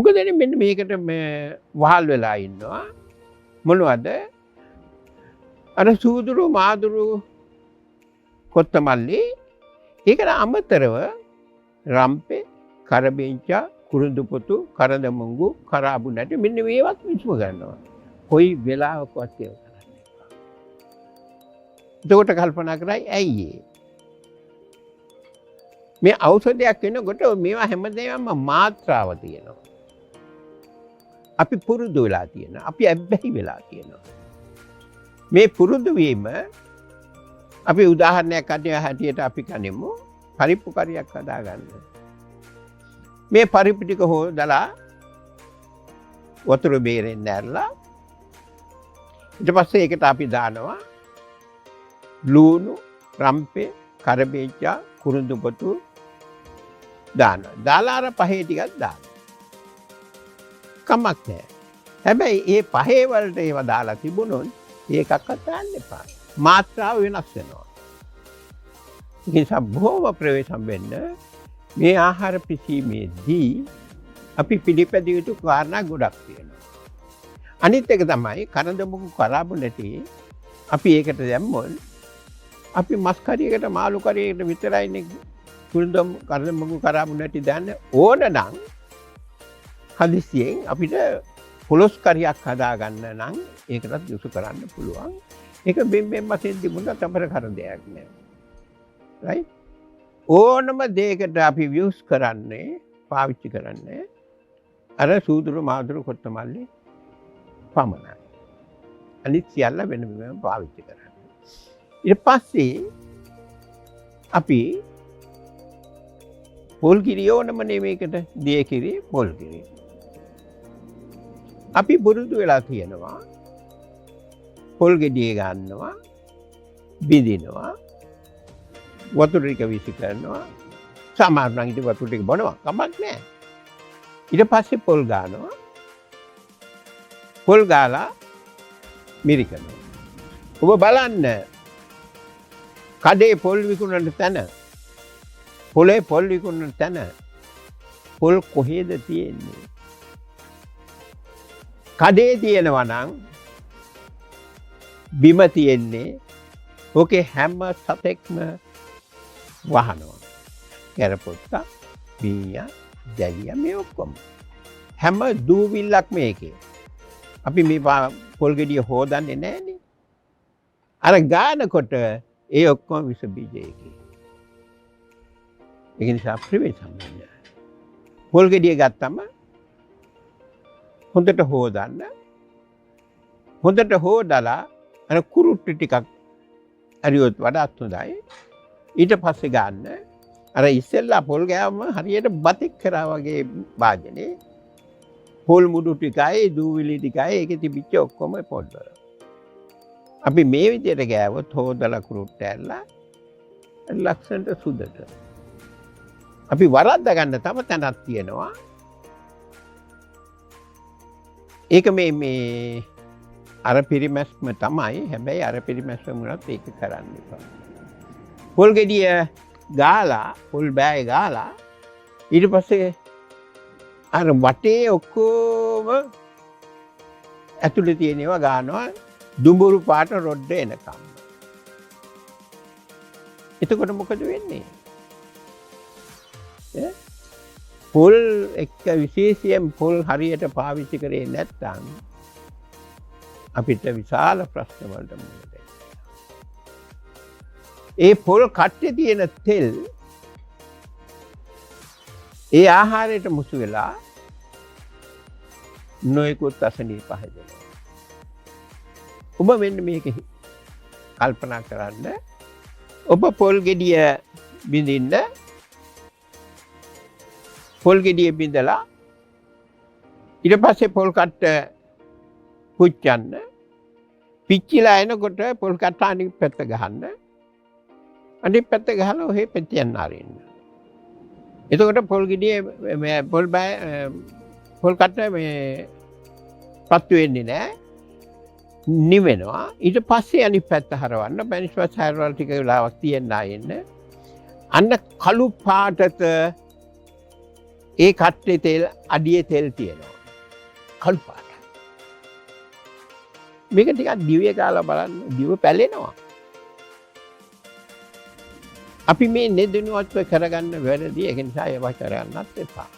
හුඟ දෙනෙක් මෙන්න මේකට මේ වහල් වෙලා ඉන්නවා. මොනවද? අර සූදුරු මාදුරු කොත්තමල්ලි ඒකට අමතරව රම්පේ කරබෙන්චා කුරුඳු පොතු කරඳ මුංගු කරාබු නැටි මෙන්න මේවත් විශ්ව ගන්නවා. කොයි වෙලාවකවත් ඒව කරන්නේ නැහැ. එතකොට කල්පනා කරයි ඇයි මේ ඖෂධයක් වෙනකොට මේවා හැමදේම මාත්‍රාව තියෙනවා. අපි පුරුදු වෙලා තියෙනවා. අපි අබ්බැහි වෙලා තියෙනවා. මේ පුරුදු වීම අපි උදාහරණයක් හැටියට අපි ගනිමු පරිප්පු කරියක් හදාගන්න. මේ පරිප්පු ටික හොදලා වතුර බේරෙන් නැරලා ඊට පස්සේ ඒකට අපි දානවා ලුණු, රම්පේ, කරබේජා, කුරුඳු පොතු දානවා. දාලා අර පහේ ටිකක් දානවා. කමක් නැහැ. හැබැයි මේ පහේ වලට ඒවා දාලා තිබුණොත් ඒකක්වත් දාන්න එපා. මාත්‍රාව වෙනස් වෙනවා. ඒ නිසා බොහොම ප්‍රවේශම් වෙන්න මේ ආහාර පිසීමේදී අපි පිළිපැදිය යුතු කාරණා ගොඩක් තියෙනවා. අනිත් එක තමයි කරඳ මුගු කරාබු නැටි අපි ඒකට දැම්මොත් අපි මස් කරියකට මාළු කරියකට විතරයිනේ කුරුඳු කරඳ මුගු කරාබු නැටි දාන්න ඕන නම් හදිසියෙන් අපිට පොලොස් කරියක් හදා ගන්න නම් ඒකටත් යොසු කරන්න පුළුවන්. ඒක බෙන් මතෙන් තිබුණා තඹර කරදයක් නෑ. right? ඕනම දෙයකට අපි යූස් කරන්නේ පාවිච්චි කරන්නේ අර සූදුරු මාදුරු කොත්තමල්ලි පමණයි. අනිත් සියල්ල වෙන වෙනම පාවිච්චි කරන්නේ. ඊට පස්සේ අපි පොල් කිරි ඕනම නෙමේකට දිය කිරි පොල් කිරි. අපි පුරුදු වෙලා තියෙනවා පොල් ගෙඩිය ගන්නවා බිඳිනවා වතුර ටික විසි කරනවා සමහර නම් ඉතින් වතුර ටික බොනවා කමක් නැහැ. ඊට පස්සේ පොල් ගන්නවා පොල් ගාලා මිරිකනවා. ඔබ බලන්න කඩේ පොල් විකුණන තැන පොලේ පොල් විකුණන තැන පොල් කොහෙද තියෙන්නේ? කඩේ තියෙනවා නම් බිම තියෙන්නේ ඕකේ හැම සතෙක්ම වහනවා. කැරපොත්ත, මීයා, දැලියා මේ ඔක්කොම. හැම දූවිල්ලක් මේකේ. අපි මේ පොල් ගෙඩිය හොදන්නේ නැහනේ. අර ගානකොට ඒ ඔක්කොම විස බීජයකේ. ඒ නිසා ප්‍රවේශම් වෙන්න. පොල් ගෙඩිය ගත්තම හොඳට හොදන්න. හොඳට හොදලා අර කුරුට්ටු ටිකක් අරියොත් වඩාත් හොඳයි. ඊට පස්සේ ගන්න අර ඉස්සෙල්ලා පොල් ගෑවම හරියට බතෙක් කරා වගේ වාදනේ පොල් මුඩු ටිකයි දූවිලි ටිකයි ඒකේ තිබිච්ච ඔක්කොම පොල් වල. අපි මේ විදිහට ගෑවොත් හොදලා කුරුට්ට ඇල්ලලා ලක්ෂණට සුදට. අපි වරද්දා ගන්න තව තැනක් තියෙනවා. ඒක මේ අර පිරිමැස්ම තමයි. හැබැයි අර පිරිමැස්ම වුණත් ඒක කරන්න එපා. පොල් ගෙඩිය ගාලා පොල් බෑය ගාලා ඊට පස්සේ අර වටේ ඔක්කොම ඇතුලේ තියෙන ඒවා ගන්නවා දුඹුරු පාට රොඩ්ඩ එනකම්. එතකොට මොකද වෙන්නේ? පොල් එක්ක විශේෂයෙන් පොල් හරියට පාවිච්චි කරේ නැත්නම් අපිට විශාල ප්‍රශ්න වලට මුහුණ දෙන්න. ඒ පොල් කට්ටේ තියෙන තෙල් ඒ ආහාරයට මුසු වෙලා නොයෙකුත් අසනීප හැදෙනවා. ඔබ මෙන්න මේක කල්පනා කරන්න. ඔබ පොල් ගෙඩිය බිඳින්න පොල් ගෙඩිය බිඳලා ඊට පස්සේ පොල් කට්ට පුච්චන්න පිච්චිලා එනකොට පොල් කට්ට අනිත් පැත්ත ගහන්න අනිත් පැත්ත ගහලා ඔහෙ පෙතියන්න ආරින්න. එතකොට පොල් ගෙඩිය පොල් බය පොල් කට්ට මේ පත්තු වෙන්නේ නැහැ. නිවෙනවා. ඊට පස්සේ අනිත් පැත්ත හරවන්න බැනිස්පස් හරවලා ටික වෙලාවක් තියන්න ආයෙන්න. අන්න කළු පාටට ඒ කට්ටේ තෙල් අඩියේ තෙල් තියෙනවා. කළු පාටයි. මේක ටිකක් දිවේ ගාලා බලන්න දිව පැලෙනවා. අපි මේ නෙදුනුවත්ව කරගන්න වැරදි ඒක නිසා ඒවා කරන්නත් එපා.